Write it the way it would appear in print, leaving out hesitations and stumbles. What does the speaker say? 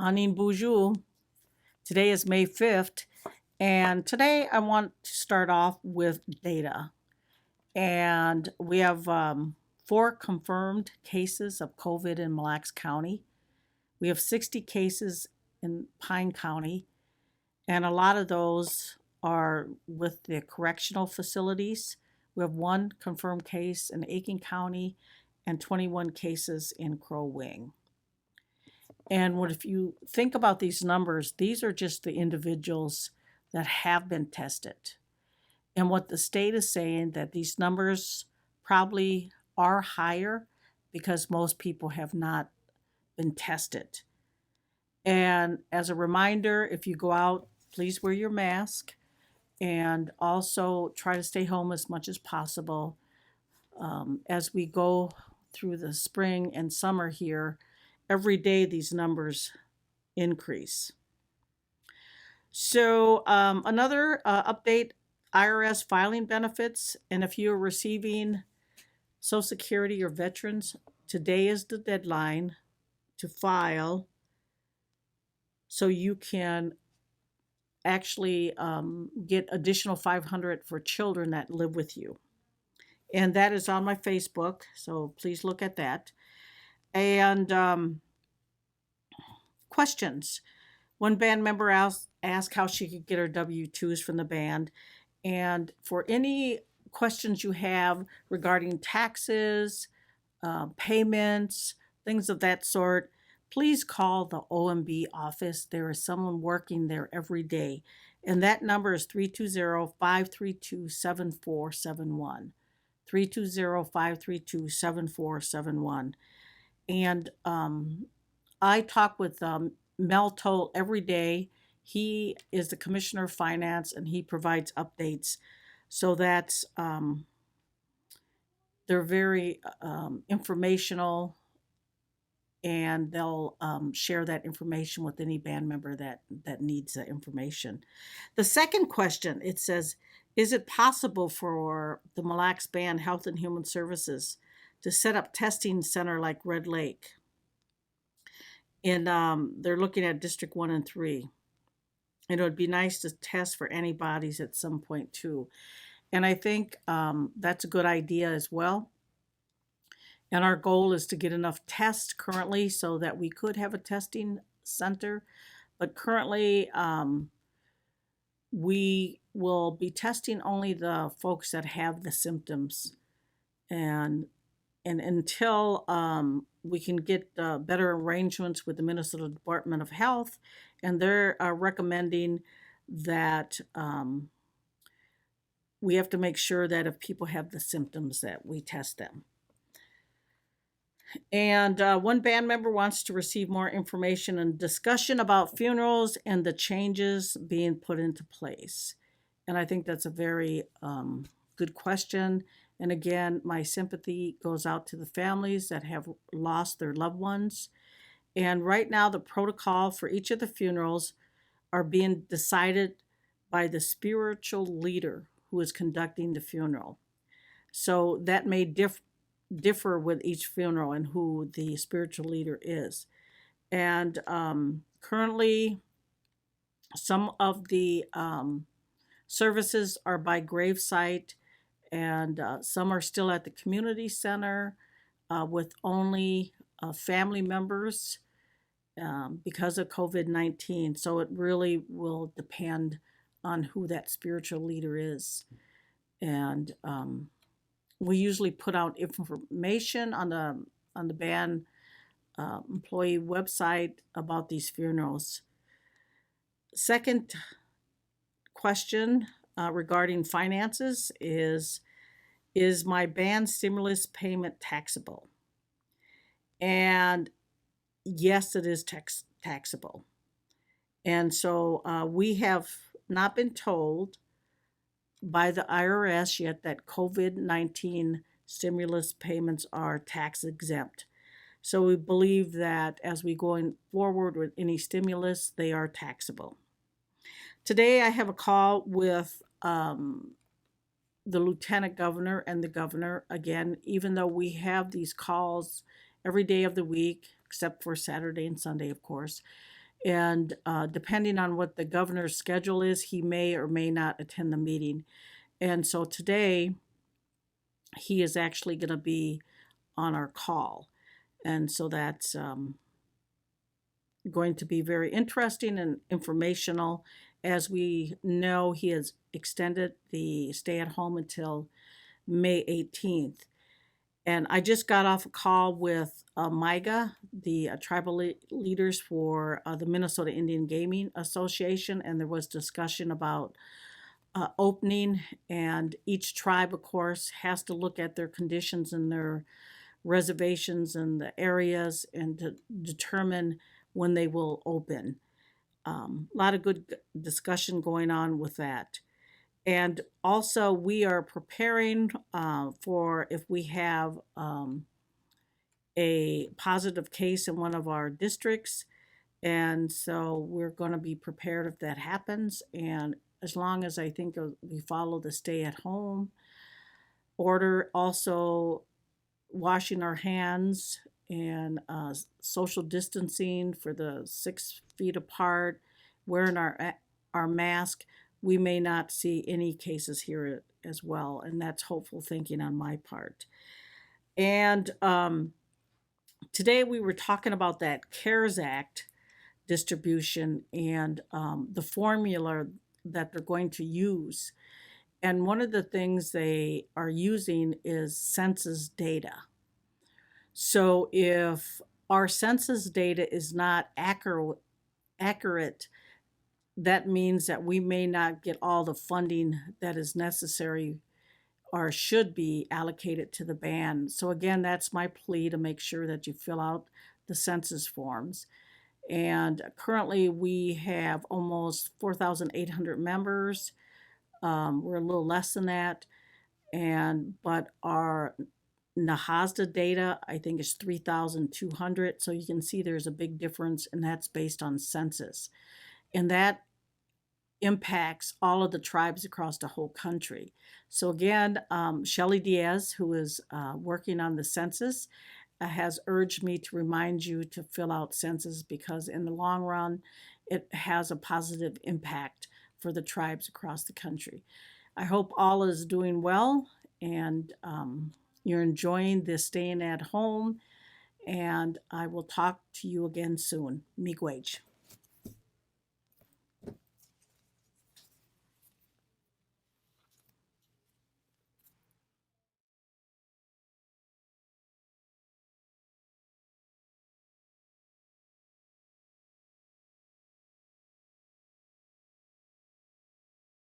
Anin Bonjour. Today is May 5th, and today I want to start off with data. And we have 4 confirmed cases of COVID in Mille Lacs County. We have 60 cases in Pine County, and a lot of those are with the correctional facilities. We have 1 confirmed case in Aiken County and 21 cases in Crow Wing. And if you think about these numbers, these are just the individuals that have been tested. And what the state is saying that these numbers probably are higher because most people have not been tested. And as a reminder, if you go out, please wear your mask and also try to stay home as much as possible. As we go through the spring and summer here, every day these numbers increase. So another update, IRS filing benefits, and if you're receiving Social Security or veterans, today is the deadline to file so you can actually get additional $500 for children that live with you. And that is on my Facebook, so please look at that. And questions. One band member asked how she could get her W-2s from the band. And for any questions you have regarding taxes, payments, things of that sort, please call the OMB office. There is someone working there every day. And that number is 320-532-7471. 320-532-7471. And I talk with Mel Toll every day. He is the Commissioner of Finance, and he provides updates. So that's they're very informational, and they'll share that information with any band member that needs the information. The second question, it says, is it possible for the Mille Lacs Band Health and Human Services to set up testing center like Red Lake? And they're looking at District 1 and 3. And it would be nice to test for antibodies at some point too. And I think that's a good idea as well. And our goal is to get enough tests currently so that we could have a testing center. But currently, we will be testing only the folks that have the symptoms. And until we can get better arrangements with the Minnesota Department of Health, and they're recommending that we have to make sure that if people have the symptoms that we test them. And one band member wants to receive more information and discussion about funerals and the changes being put into place. And I think that's a very good question. And again, my sympathy goes out to the families that have lost their loved ones. And right now, the protocol for each of the funerals are being decided by the spiritual leader who is conducting the funeral. So that may differ with each funeral and who the spiritual leader is. And currently, some of the services are by gravesite, and some are still at the community center with only family members because of COVID-19. So it really will depend on who that spiritual leader is. And we usually put out information on the band employee website about these funerals. Second question regarding finances is my band stimulus payment taxable? And yes, it is taxable. And so we have not been told by the IRS yet that COVID-19 stimulus payments are tax exempt. So we believe that as we go forward with any stimulus, they are taxable. Today I have a call with the lieutenant governor and the governor. Again, even though we have these calls every day of the week, except for Saturday and Sunday, of course. And depending on what the governor's schedule is, he may or may not attend the meeting. And so today, he is actually going to be on our call. And so that's going to be very interesting and informational. As we know, he has extended the stay at home until May 18th. And I just got off a call with MIGA, the tribal leaders for the Minnesota Indian Gaming Association, and there was discussion about opening. And each tribe, of course, has to look at their conditions and their reservations and the areas and to determine when they will open. A lot of good discussion going on with that. And also, we are preparing for if we have a positive case in one of our districts. And so we're going to be prepared if that happens. And as long as I think we follow the stay at home order, also washing our hands and social distancing for the 6 feet apart, wearing our mask, we may not see any cases here as well, and that's hopeful thinking on my part. And today we were talking about that CARES Act distribution and the formula that they're going to use. And one of the things they are using is census data. So if our census data is not accurate, that means that we may not get all the funding that is necessary or should be allocated to the band. So again, that's my plea, to make sure that you fill out the census forms. And currently we have almost 4,800 members. We're a little less than that. But our Nahasda data, I think, is 3,200. So you can see there's a big difference, and that's based on census. And that impacts all of the tribes across the whole country. So again, Shelly Diaz, who is working on the census, has urged me to remind you to fill out census, because in the long run, it has a positive impact for the tribes across the country. I hope all is doing well, and you're enjoying this staying at home, and I will talk to you again soon. Miigwech.